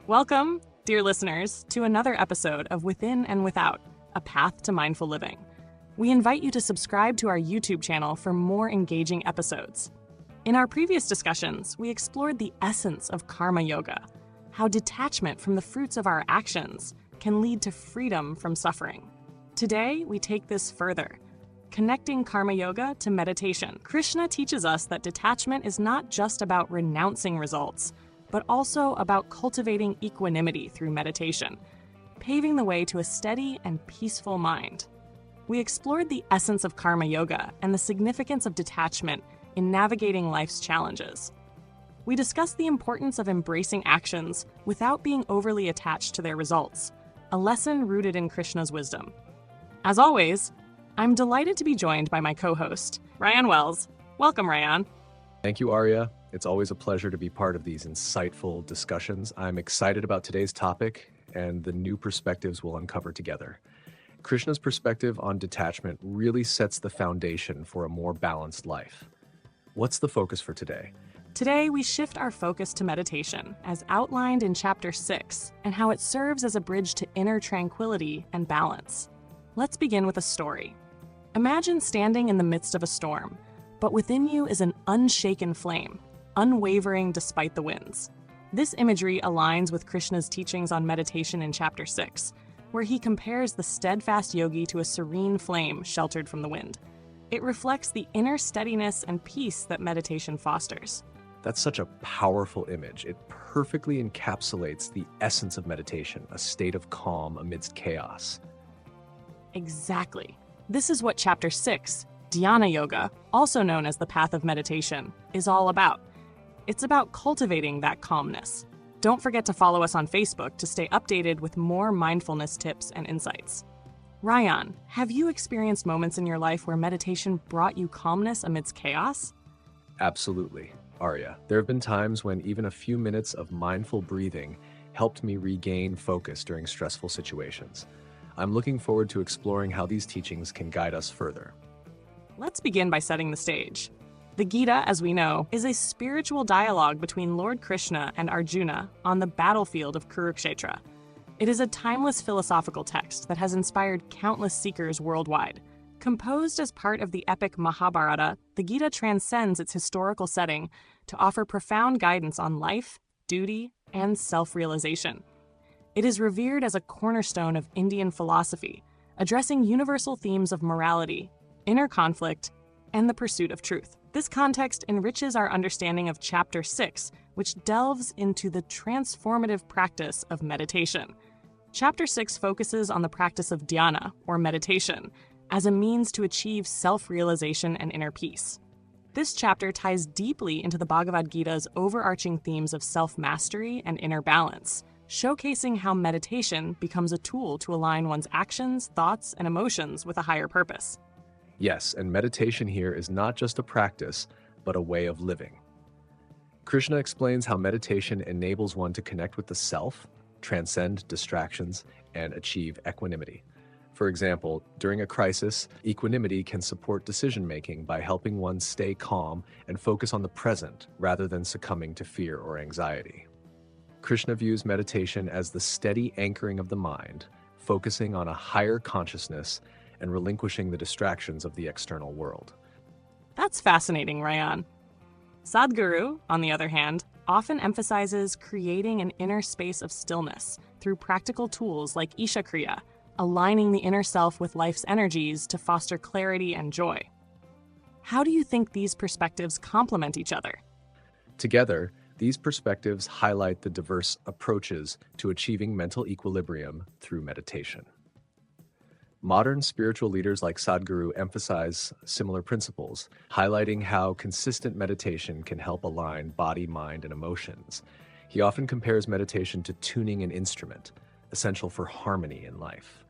Welcome, dear listeners, to another episode of Within and Without, a path to mindful living. We invite you to subscribe to our YouTube channel for more engaging episodes. In our previous discussions, we explored the essence of karma yoga, how detachment from the fruits of our actions can lead to freedom from suffering. Today, we take this further, connecting karma yoga to meditation. Krishna teaches us that detachment is not just about renouncing results, but also about cultivating equanimity through meditation, paving the way to a steady and peaceful mind. We explored the essence of karma yoga and the significance of detachment in navigating life's challenges. We discussed the importance of embracing actions without being overly attached to their results, a lesson rooted in Krishna's wisdom. As always, I'm delighted to be joined by my co-host, Rayan Wells. Welcome, Rayan. Thank you, Arya. It's always a pleasure to be part of these insightful discussions. I'm excited about today's topic and the new perspectives we'll uncover together. Krishna's perspective on detachment really sets the foundation for a more balanced life. What's the focus for today? Today, we shift our focus to meditation, as outlined in Chapter 6, and how it serves as a bridge to inner tranquility and balance. Let's begin with a story. Imagine standing in the midst of a storm, but within you is an unshaken flame, unwavering despite the winds. This imagery aligns with Krishna's teachings on meditation in Chapter 6, where he compares the steadfast yogi to a serene flame sheltered from the wind. It reflects the inner steadiness and peace that meditation fosters. That's such a powerful image. It perfectly encapsulates the essence of meditation, a state of calm amidst chaos. Exactly. This is what Chapter 6, Dhyana Yoga, also known as the path of meditation, is all about. It's about cultivating that calmness. Don't forget to follow us on Facebook to stay updated with more mindfulness tips and insights. Rayan, have you experienced moments in your life where meditation brought you calmness amidst chaos? Absolutely, Arya. There have been times when even a few minutes of mindful breathing helped me regain focus during stressful situations. I'm looking forward to exploring how these teachings can guide us further. Let's begin by setting the stage. The Gita, as we know, is a spiritual dialogue between Lord Krishna and Arjuna on the battlefield of Kurukshetra. It is a timeless philosophical text that has inspired countless seekers worldwide. Composed as part of the epic Mahabharata, the Gita transcends its historical setting to offer profound guidance on life, duty, and self-realization. It is revered as a cornerstone of Indian philosophy, addressing universal themes of morality, inner conflict, and the pursuit of truth. This context enriches our understanding of Chapter 6, which delves into the transformative practice of meditation. Chapter 6 focuses on the practice of dhyana, or meditation, as a means to achieve self-realization and inner peace. This chapter ties deeply into the Bhagavad Gita's overarching themes of self-mastery and inner balance, showcasing how meditation becomes a tool to align one's actions, thoughts, and emotions with a higher purpose. Yes, and meditation here is not just a practice, but a way of living. Krishna explains how meditation enables one to connect with the self, transcend distractions, and achieve equanimity. For example, during a crisis, equanimity can support decision-making by helping one stay calm and focus on the present rather than succumbing to fear or anxiety. Krishna views meditation as the steady anchoring of the mind, focusing on a higher consciousness and relinquishing the distractions of the external world. That's fascinating, Rayan. Sadhguru, on the other hand, often emphasizes creating an inner space of stillness through practical tools like Isha Kriya, aligning the inner self with life's energies to foster clarity and joy. How do you think these perspectives complement each other? Together, these perspectives highlight the diverse approaches to achieving mental equilibrium through meditation. Modern spiritual leaders like Sadhguru emphasize similar principles, highlighting how consistent meditation can help align body, mind, and emotions. He often compares meditation to tuning an instrument, essential for harmony in life.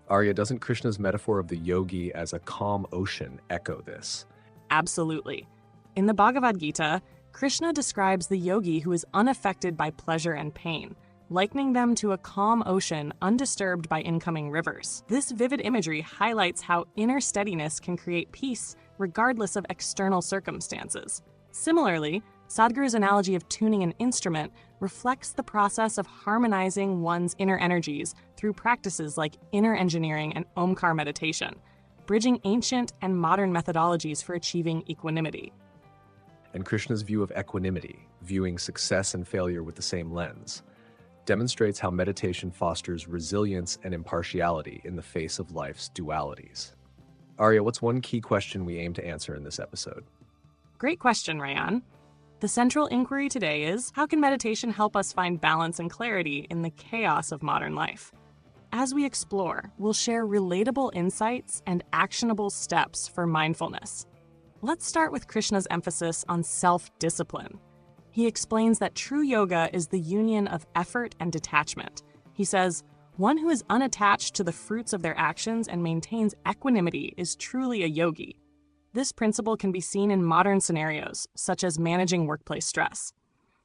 Arya, doesn't Krishna's metaphor of the yogi as a calm ocean echo this? Absolutely. In the Bhagavad Gita, Krishna describes the yogi who is unaffected by pleasure and pain, likening them to a calm ocean undisturbed by incoming rivers. This vivid imagery highlights how inner steadiness can create peace regardless of external circumstances. Similarly, Sadhguru's analogy of tuning an instrument reflects the process of harmonizing one's inner energies through practices like inner engineering and Omkar meditation, bridging ancient and modern methodologies for achieving equanimity. And Krishna's view of equanimity, viewing success and failure with the same lens, demonstrates how meditation fosters resilience and impartiality in the face of life's dualities. Arya, what's one key question we aim to answer in this episode? Great question, Rayan. The central inquiry today is, how can meditation help us find balance and clarity in the chaos of modern life? As we explore, we'll share relatable insights and actionable steps for mindfulness. Let's start with Krishna's emphasis on self-discipline. He explains that true yoga is the union of effort and detachment. He says, one who is unattached to the fruits of their actions and maintains equanimity is truly a yogi. This principle can be seen in modern scenarios, such as managing workplace stress.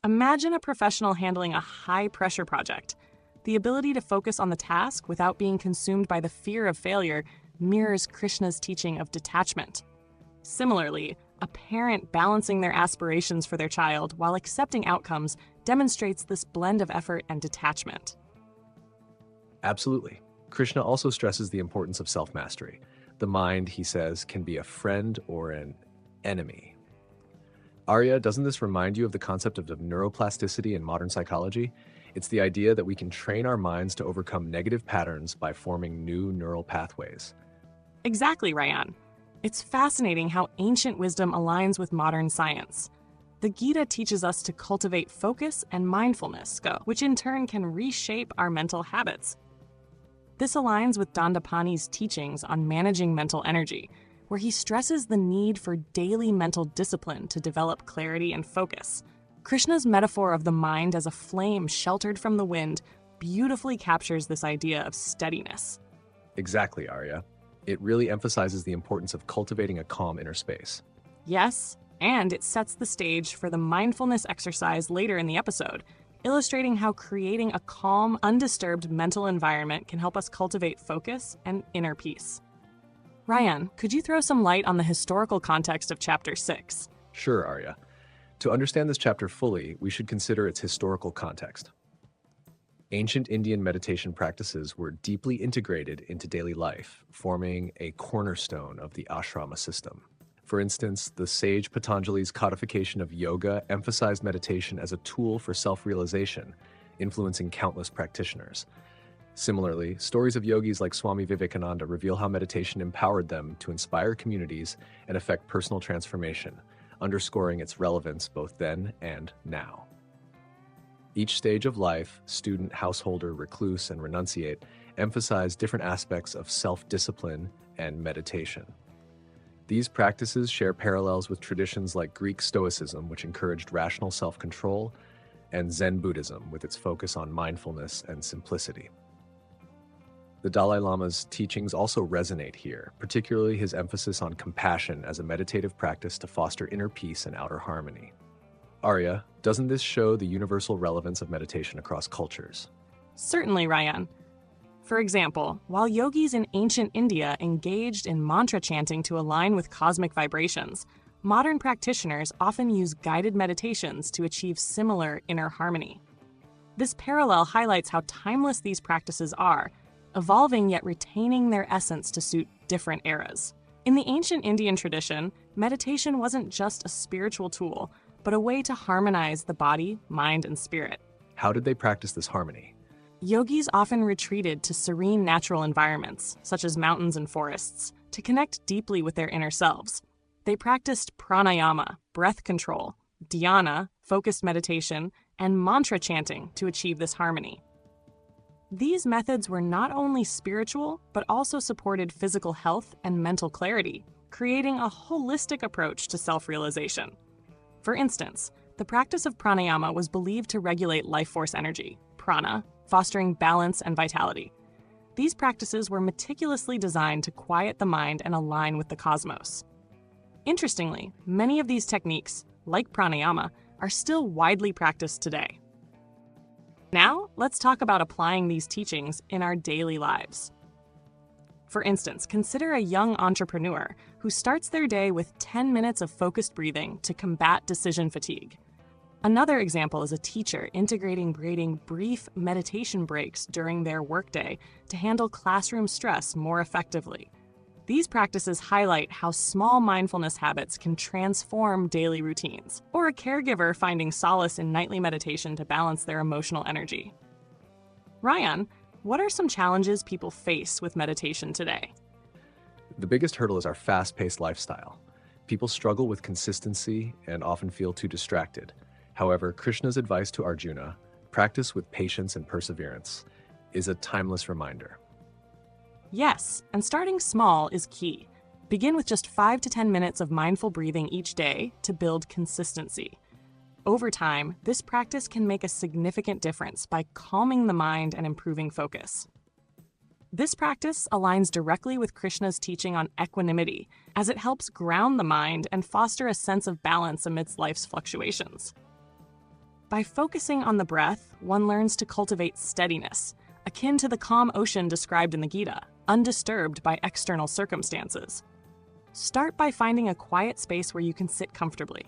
Imagine a professional handling a high-pressure project. The ability to focus on the task without being consumed by the fear of failure mirrors Krishna's teaching of detachment. Similarly, a parent balancing their aspirations for their child while accepting outcomes demonstrates this blend of effort and detachment. Absolutely. Krishna also stresses the importance of self-mastery. The mind, he says, can be a friend or an enemy. Arya, doesn't this remind you of the concept of neuroplasticity in modern psychology? It's the idea that we can train our minds to overcome negative patterns by forming new neural pathways. Exactly, Rayan. It's fascinating how ancient wisdom aligns with modern science. The Gita teaches us to cultivate focus and mindfulness, which in turn can reshape our mental habits. This aligns with Dandapani's teachings on managing mental energy, where he stresses the need for daily mental discipline to develop clarity and focus. Krishna's metaphor of the mind as a flame sheltered from the wind beautifully captures this idea of steadiness. Exactly, Arya. It really emphasizes the importance of cultivating a calm inner space. Yes, and it sets the stage for the mindfulness exercise later in the episode, illustrating how creating a calm, undisturbed mental environment can help us cultivate focus and inner peace. Rayan, could you throw some light on the historical context of Chapter 6? Sure, Arya. To understand this chapter fully, we should consider its historical context. Ancient Indian meditation practices were deeply integrated into daily life, forming a cornerstone of the ashrama system. For instance, the sage Patanjali's codification of yoga emphasized meditation as a tool for self-realization, influencing countless practitioners. Similarly, stories of yogis like Swami Vivekananda reveal how meditation empowered them to inspire communities and affect personal transformation, underscoring its relevance both then and now. Each stage of life, student, householder, recluse, and renunciate, emphasize different aspects of self-discipline and meditation. These practices share parallels with traditions like Greek Stoicism, which encouraged rational self-control, and Zen Buddhism, with its focus on mindfulness and simplicity. The Dalai Lama's teachings also resonate here, particularly his emphasis on compassion as a meditative practice to foster inner peace and outer harmony. Arya, doesn't this show the universal relevance of meditation across cultures? Certainly, Rayan. For example, while yogis in ancient India engaged in mantra chanting to align with cosmic vibrations, modern practitioners often use guided meditations to achieve similar inner harmony. This parallel highlights how timeless these practices are, evolving yet retaining their essence to suit different eras. In the ancient Indian tradition, meditation wasn't just a spiritual tool, but a way to harmonize the body, mind, and spirit. How did they practice this harmony? Yogis often retreated to serene natural environments, such as mountains and forests, to connect deeply with their inner selves. They practiced pranayama, breath control, dhyana, focused meditation, and mantra chanting to achieve this harmony. These methods were not only spiritual, but also supported physical health and mental clarity, creating a holistic approach to self-realization. For instance, the practice of pranayama was believed to regulate life force energy, prana, fostering balance and vitality. These practices were meticulously designed to quiet the mind and align with the cosmos. Interestingly, many of these techniques, like pranayama, are still widely practiced today. Now, let's talk about applying these teachings in our daily lives. For instance, consider a young entrepreneur who starts their day with 10 minutes of focused breathing to combat decision fatigue. Another example is a teacher integrating creating brief meditation breaks during their workday to handle classroom stress more effectively. These practices highlight how small mindfulness habits can transform daily routines, or a caregiver finding solace in nightly meditation to balance their emotional energy. Rayan, what are some challenges people face with meditation today? The biggest hurdle is our fast-paced lifestyle. People struggle with consistency and often feel too distracted. However, Krishna's advice to Arjuna, practice with patience and perseverance, is a timeless reminder. Yes, and starting small is key. Begin with just 5 to 10 minutes of mindful breathing each day to build consistency. Over time, this practice can make a significant difference by calming the mind and improving focus. This practice aligns directly with Krishna's teaching on equanimity, as it helps ground the mind and foster a sense of balance amidst life's fluctuations. By focusing on the breath, one learns to cultivate steadiness, akin to the calm ocean described in the Gita, undisturbed by external circumstances. Start by finding a quiet space where you can sit comfortably.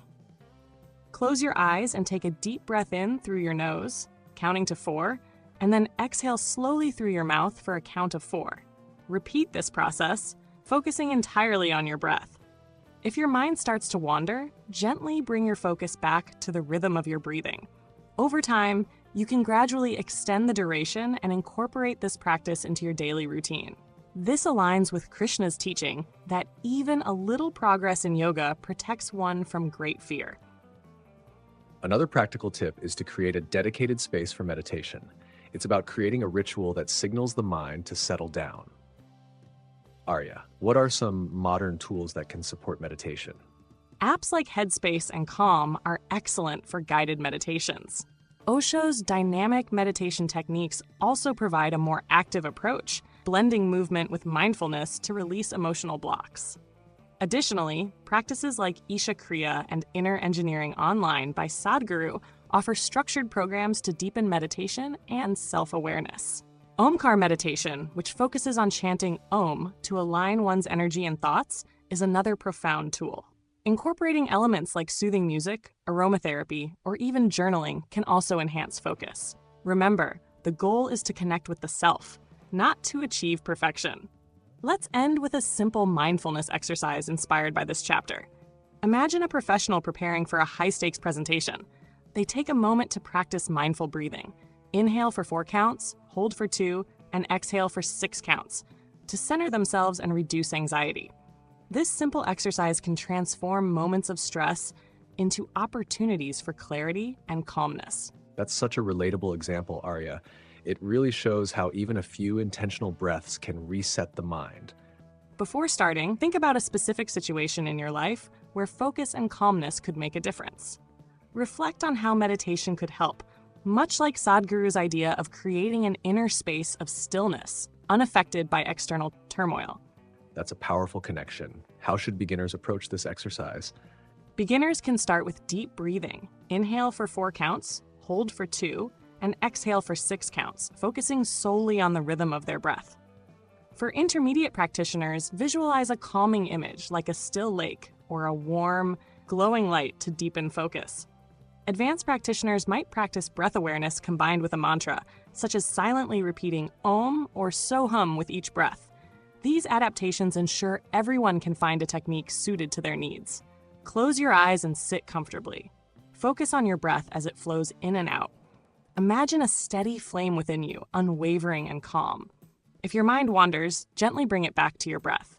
Close your eyes and take a deep breath in through your nose, counting to 4, and then exhale slowly through your mouth for a count of 4. Repeat this process, focusing entirely on your breath. If your mind starts to wander, gently bring your focus back to the rhythm of your breathing. Over time, you can gradually extend the duration and incorporate this practice into your daily routine. This aligns with Krishna's teaching that even a little progress in yoga protects one from great fear. Another practical tip is to create a dedicated space for meditation. It's about creating a ritual that signals the mind to settle down. Arya, what are some modern tools that can support meditation? Apps like Headspace and Calm are excellent for guided meditations. Osho's dynamic meditation techniques also provide a more active approach, blending movement with mindfulness to release emotional blocks. Additionally, practices like Isha Kriya and Inner Engineering Online by Sadhguru offer structured programs to deepen meditation and self-awareness. Omkar meditation, which focuses on chanting Om to align one's energy and thoughts, is another profound tool. Incorporating elements like soothing music, aromatherapy, or even journaling can also enhance focus. Remember, the goal is to connect with the self, not to achieve perfection. Let's end with a simple mindfulness exercise inspired by this chapter. Imagine a professional preparing for a high-stakes presentation. They take a moment to practice mindful breathing. Inhale for 4 counts, hold for 2, and exhale for 6 counts to center themselves and reduce anxiety. This simple exercise can transform moments of stress into opportunities for clarity and calmness. That's such a relatable example, Arya. It really shows how even a few intentional breaths can reset the mind. Before starting, think about a specific situation in your life where focus and calmness could make a difference. Reflect on how meditation could help, much like Sadhguru's idea of creating an inner space of stillness, unaffected by external turmoil. That's a powerful connection. How should beginners approach this exercise? Beginners can start with deep breathing. Inhale for 4 counts, hold for 2, and exhale for 6 counts, focusing solely on the rhythm of their breath. For intermediate practitioners, visualize a calming image like a still lake or a warm, glowing light to deepen focus. Advanced practitioners might practice breath awareness combined with a mantra, such as silently repeating Om or Soham with each breath. These adaptations ensure everyone can find a technique suited to their needs. Close your eyes and sit comfortably. Focus on your breath as it flows in and out. Imagine a steady flame within you, unwavering and calm. If your mind wanders, gently bring it back to your breath.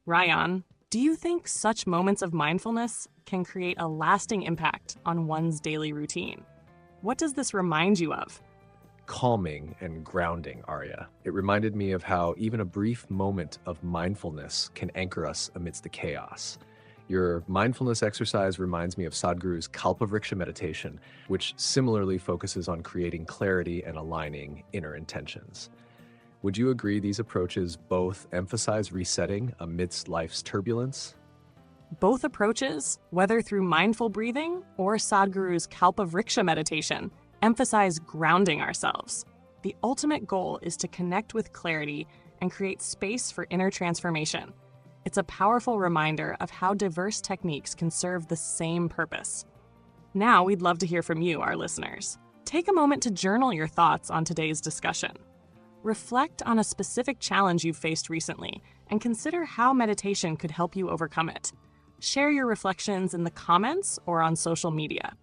Rayan, do you think such moments of mindfulness can create a lasting impact on one's daily routine? What does this remind you of? Calming and grounding, Arya. It reminded me of how even a brief moment of mindfulness can anchor us amidst the chaos. Your mindfulness exercise reminds me of Sadhguru's Kalpavriksha meditation, which similarly focuses on creating clarity and aligning inner intentions. Would you agree these approaches both emphasize resetting amidst life's turbulence? Both approaches, whether through mindful breathing or Sadhguru's Kalpavriksha meditation, emphasize grounding ourselves. The ultimate goal is to connect with clarity and create space for inner transformation. It's a powerful reminder of how diverse techniques can serve the same purpose. Now we'd love to hear from you, our listeners. Take a moment to journal your thoughts on today's discussion. Reflect on a specific challenge you've faced recently and consider how meditation could help you overcome it. Share your reflections in the comments or on social media.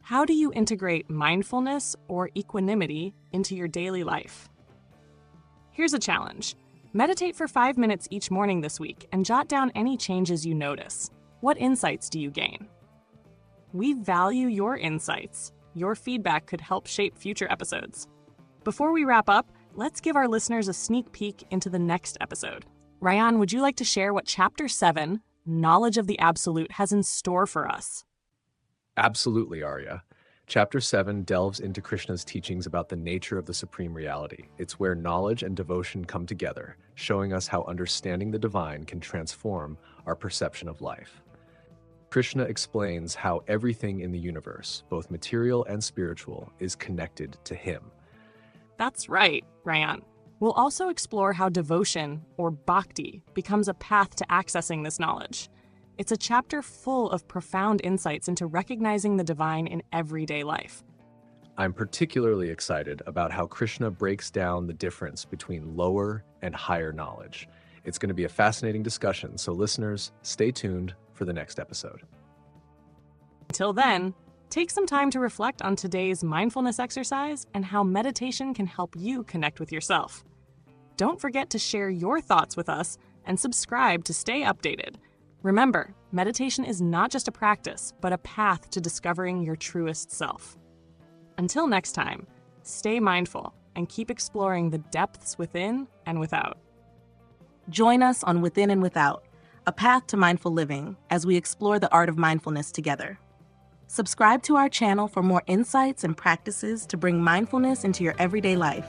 How do you integrate mindfulness or equanimity into your daily life? Here's a challenge. Meditate for 5 minutes each morning this week and jot down any changes you notice. What insights do you gain? We value your insights. Your feedback could help shape future episodes. Before we wrap up, let's give our listeners a sneak peek into the next episode. Rayan, would you like to share what Chapter 7, Knowledge of the Absolute, has in store for us? Absolutely, Arya. Chapter 7 delves into Krishna's teachings about the nature of the supreme reality. It's where knowledge and devotion come together, showing us how understanding the divine can transform our perception of life. Krishna explains how everything in the universe, both material and spiritual, is connected to him. That's right, Rayan. We'll also explore how devotion, or bhakti, becomes a path to accessing this knowledge. It's a chapter full of profound insights into recognizing the divine in everyday life. I'm particularly excited about how Krishna breaks down the difference between lower and higher knowledge. It's going to be a fascinating discussion, so listeners, stay tuned for the next episode. Until then, take some time to reflect on today's mindfulness exercise and how meditation can help you connect with yourself. Don't forget to share your thoughts with us and subscribe to stay updated. Remember, meditation is not just a practice, but a path to discovering your truest self. Until next time, stay mindful and keep exploring the depths within and without. Join us on Within and Without, a path to mindful living as we explore the art of mindfulness together. Subscribe to our channel for more insights and practices to bring mindfulness into your everyday life.